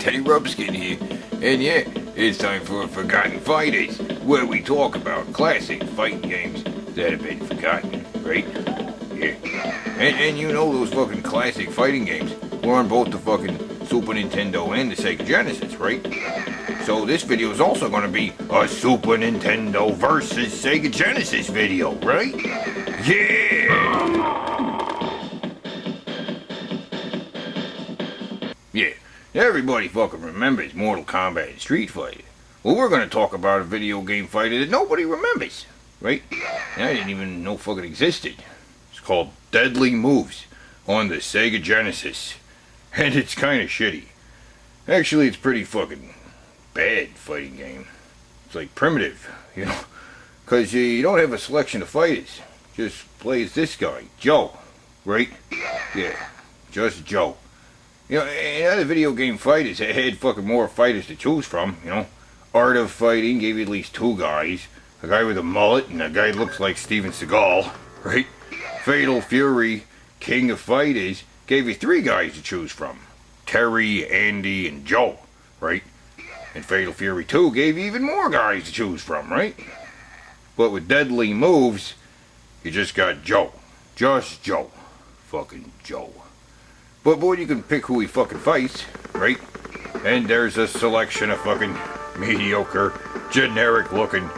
Teddy Rubskin here, and yeah, it's time for Forgotten Fighters, where we talk about classic fighting games that have been forgotten, right? Yeah. And you know those fucking classic fighting games were on both the fucking Super Nintendo and the Sega Genesis, right? So this video is also going to be a Super Nintendo versus Sega Genesis video, right? Yeah! Yeah, everybody fucking remembers Mortal Kombat and Street Fighter. Well, we're going to talk about a video game fighter that nobody remembers, right? And I didn't even know fucking existed. It's called Deadly Moves on the Sega Genesis. And it's kind of shitty. Actually, it's pretty fucking bad fighting game. It's like primitive, you know? Because you don't have a selection of fighters. Just play as this guy, Joe, right? Yeah, just Joe. You know, in other video game fighters, they had fucking more fighters to choose from, you know. Art of Fighting gave you at least two guys. A guy with a mullet and a guy that looks like Steven Seagal, right? Fatal Fury, King of Fighters, gave you three guys to choose from. Terry, Andy, and Joe, right? And Fatal Fury 2 gave you even more guys to choose from, right? But with Deadly Moves, you just got Joe. Just Joe. Fucking Joe. But boy, you can pick who he fucking fights, right? And there's a selection of fucking mediocre, generic-looking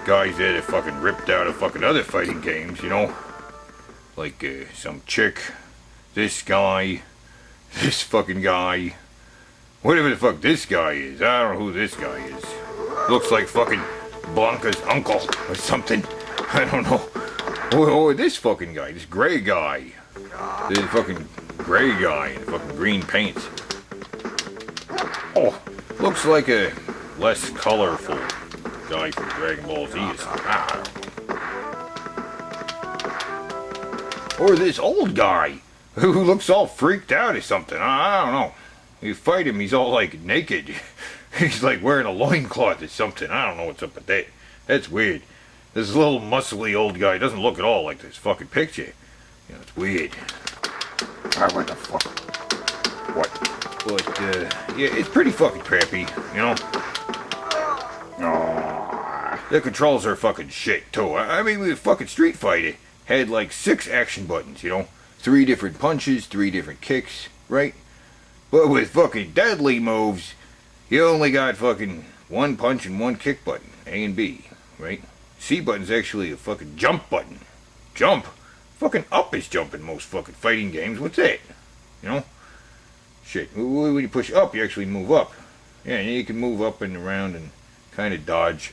guys that have fucking ripped out of fucking other fighting games, you know? Like, some chick, this guy, this fucking guy, whatever the fuck this guy is. I don't know who this guy is. Looks like fucking Blanca's uncle or something. I don't know. Or this fucking guy, this gray guy. This fucking gray guy in fucking green paint. Oh, looks like a less colorful guy from Dragon Ball Z or something. Or this old guy who looks all freaked out or something. I don't know. You fight him, he's all like naked. He's like wearing a loincloth or something. I don't know what's up with that. That's weird. This little muscly old guy doesn't look at all like this fucking picture. You know, it's weird. What the fuck? What? But, yeah, it's pretty fucking crappy, you know? Oh, the controls are fucking shit, too. I mean, with fucking Street Fighter, had like 6 action buttons, you know? 3 different punches, 3 different kicks, right? But with fucking Deadly Moves, you only got fucking 1 punch and 1 kick button, A and B, right? C button's actually a fucking jump button. Jump? Fucking up is jump in most fucking fighting games. What's that? You know? Shit. When you push up, you actually move up. Yeah, and you can move up and around and kind of dodge.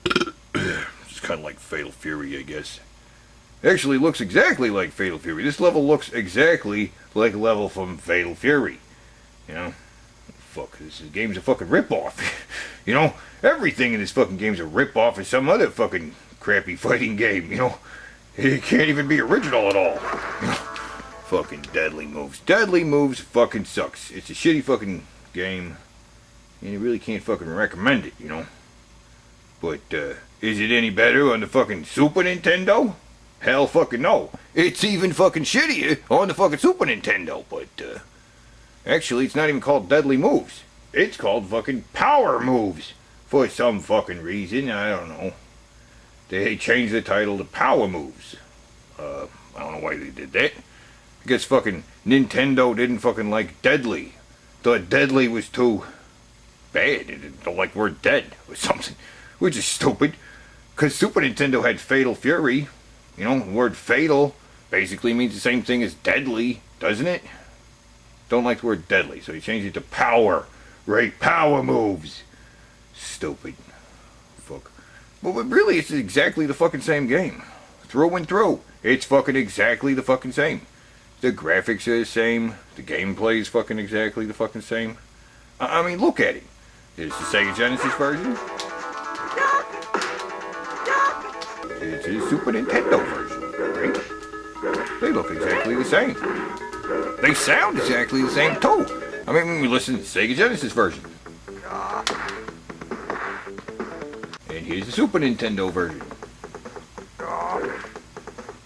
It's kind of like Fatal Fury, I guess. It actually looks exactly like Fatal Fury. This level looks exactly like a level from Fatal Fury. You know? Fuck, this game's a fucking ripoff. You know? Everything in this fucking game's a ripoff of some other fucking crappy fighting game, you know? It can't even be original at all. Fucking Deadly Moves. Deadly Moves fucking sucks. It's a shitty fucking game. And you really can't fucking recommend it, you know. But, is it any better on the fucking Super Nintendo? Hell fucking no. It's even fucking shittier on the fucking Super Nintendo. But, actually, it's not even called Deadly Moves. It's called fucking Power Moves. For some fucking reason, I don't know. They changed the title to Power Moves. I don't know why they did that. I guess fucking Nintendo didn't fucking like Deadly. Thought Deadly was too bad. They don't like the word dead or something. Which is stupid. Because Super Nintendo had Fatal Fury. You know, the word fatal basically means the same thing as deadly, doesn't it? Don't like the word deadly, so he changed it to power. Right? Power Moves. Stupid. Fuck. But really, it's exactly the fucking same game. Through and through. It's fucking exactly the fucking same. The graphics are the same. The gameplay is fucking exactly the fucking same. I mean, look at it. There's the Sega Genesis version. It's the Super Nintendo version. Right? They look exactly the same. They sound exactly the same, too. I mean, when we listen to the Sega Genesis version. And here's the Super Nintendo version.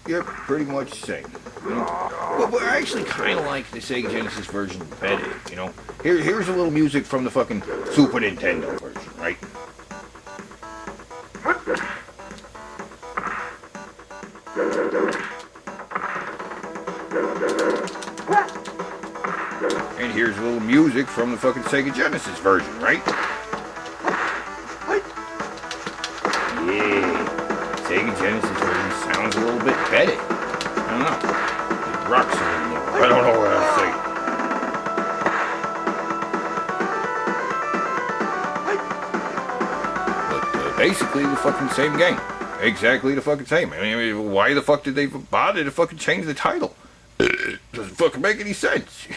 Yep, pretty much the same. You know? But I actually kind of like the Sega Genesis version better, you know? Here's a little music from the fucking Super Nintendo version, right? And here's a little music from the fucking Sega Genesis version, right? Yeah, Sega Genesis version sounds a little bit better. I don't know. It rocks a little more. I don't know what I'm saying. But basically the fucking same game. Exactly the fucking same. I mean, why the fuck did they bother to fucking change the title? It doesn't fucking make any sense.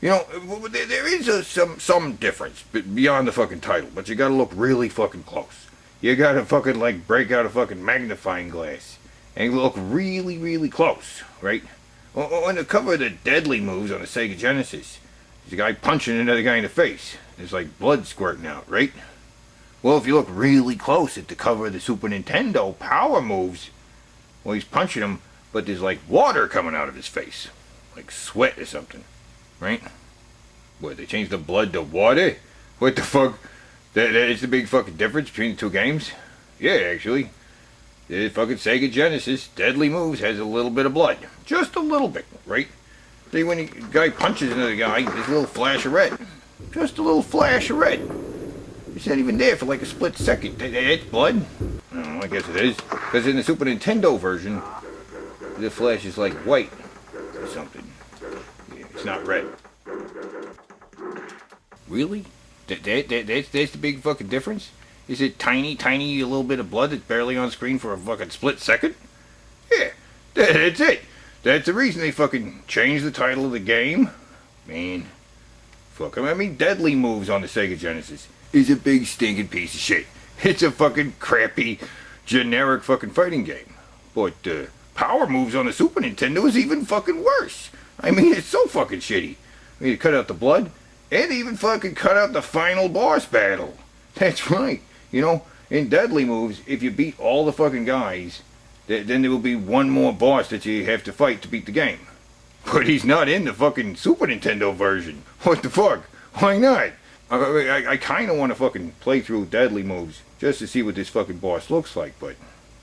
You know, there is some difference beyond the fucking title, but you gotta look really fucking close. You gotta fucking, like, break out a fucking magnifying glass and look really, really close, right? On the cover of the Deadly Moves on the Sega Genesis, there's a guy punching another guy in the face. There's, like, blood squirting out, right? Well, if you look really close at the cover of the Super Nintendo Power Moves, well, he's punching him, but there's, like, water coming out of his face. Like sweat or something. Right? What, they changed the blood to water? What the fuck? That is the big fucking difference between the two games? Yeah, actually. The fucking Sega Genesis Deadly Moves has a little bit of blood. Just a little bit, right? See, when a guy punches another guy, there's a little flash of red. Just a little flash of red. It's not even there for like a split second. That's blood? I don't know, I guess it is. Because in the Super Nintendo version, the flash is like white or something. It's not red. Really? That's the big fucking difference? Is it tiny, a little bit of blood that's barely on screen for a fucking split second? Yeah, that's it. That's the reason they fucking changed the title of the game. Man, fuck 'em. I mean, Deadly Moves on the Sega Genesis is a big stinking piece of shit. It's a fucking crappy, generic fucking fighting game. But Power Moves on the Super Nintendo is even fucking worse. I mean, it's so fucking shitty. I mean, they cut out the blood, and they even fucking cut out the final boss battle. That's right. You know, in Deadly Moves, if you beat all the fucking guys, then there will be one more boss that you have to fight to beat the game. But he's not in the fucking Super Nintendo version. What the fuck? Why not? I kind of want to fucking play through Deadly Moves just to see what this fucking boss looks like, but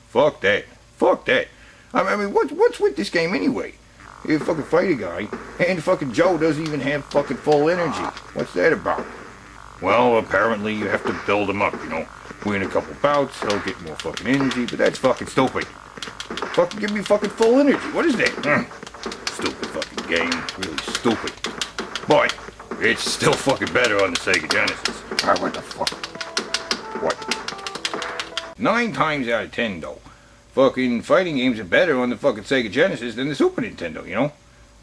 fuck that. Fuck that. I mean, what's with this game anyway? You fucking fight a guy, and fucking Joe doesn't even have fucking full energy. What's that about? Well, apparently you have to build him up, you know. Win a couple bouts, he'll get more fucking energy, but that's fucking stupid. Fucking give me fucking full energy. What is that? Stupid fucking game. Really stupid. But it's still fucking better on the Sega Genesis. What the fuck? What? 9 times out of 10, though, fucking fighting games are better on the fucking Sega Genesis than the Super Nintendo, you know?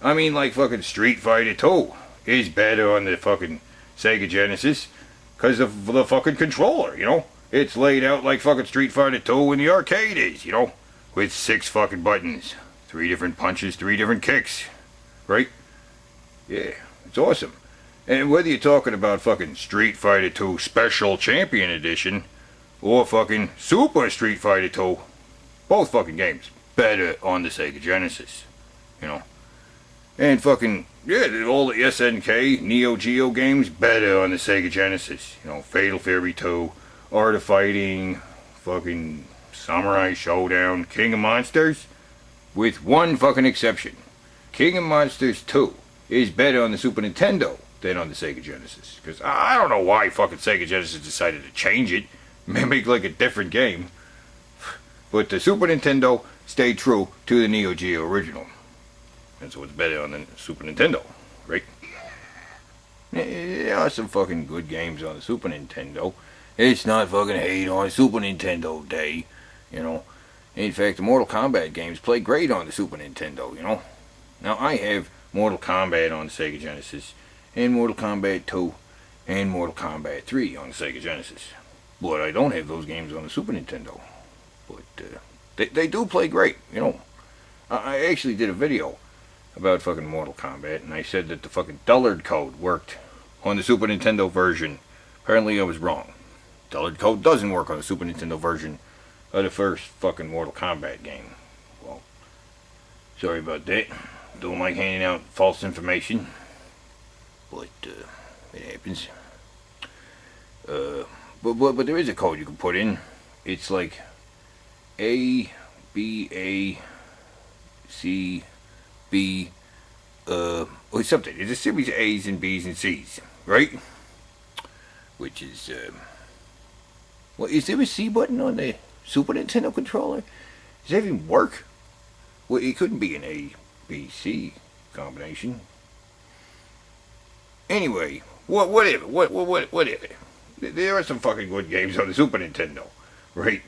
I mean, like fucking Street Fighter 2 is better on the fucking Sega Genesis because of the fucking controller, you know? It's laid out like fucking Street Fighter 2 in the arcade is, you know? With 6 fucking buttons. 3 different punches, 3 different kicks. Right? Yeah, it's awesome. And whether you're talking about fucking Street Fighter 2 Special Champion Edition or fucking Super Street Fighter 2, both fucking games better on the Sega Genesis, you know. And fucking, yeah, all the SNK, Neo Geo games better on the Sega Genesis. You know, Fatal Fury 2, Art of Fighting, fucking Samurai Showdown, King of Monsters, with one fucking exception. King of Monsters 2 is better on the Super Nintendo than on the Sega Genesis. Because I don't know why fucking Sega Genesis decided to change it, make like a different game. But the Super Nintendo stayed true to the Neo Geo original. And so it's better on the Super Nintendo, right? There are some fucking good games on the Super Nintendo. It's not fucking hate on Super Nintendo Day, you know. In fact, the Mortal Kombat games play great on the Super Nintendo, you know. Now, I have Mortal Kombat on the Sega Genesis, and Mortal Kombat 2, and Mortal Kombat 3 on the Sega Genesis. But I don't have those games on the Super Nintendo. But they do play great, you know. I actually did a video about fucking Mortal Kombat, and I said that the fucking Dullard code worked on the Super Nintendo version. Apparently I was wrong. Dullard code doesn't work on the Super Nintendo version of the first fucking Mortal Kombat game. Well, Sorry about that. Don't like handing out false information. But, it happens. But there is a code you can put in. It's like A, B, A, C, B, or something. It's a series of A's and B's and C's, right? Which is, well, is there a C button on the Super Nintendo controller? Does that even work? Well, it couldn't be an A, B, C combination. Anyway, whatever. There are some fucking good games on the Super Nintendo, right?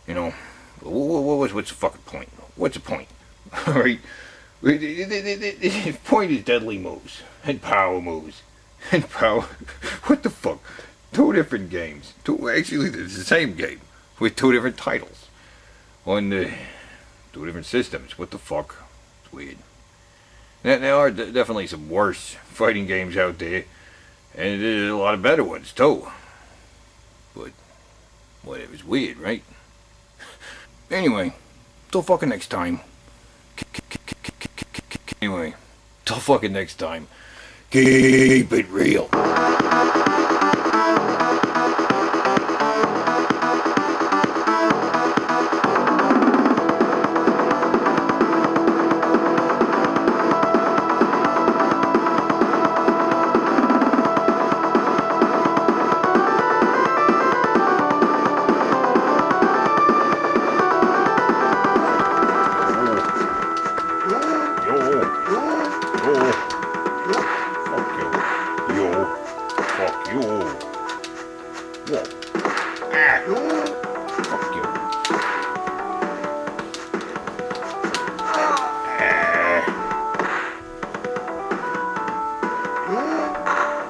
You know, what's the fucking point? What's the point? Right? The point is deadly moves and power moves and power. What the fuck? Two different games. Actually, it's the same game with two different titles on the two different systems. What the fuck? It's weird. There are definitely some worse fighting games out there, and there's a lot of better ones too. But whatever's weird, right? Anyway, till fucking next time. Anyway, till fucking next time. Keep it real.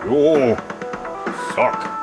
You suck.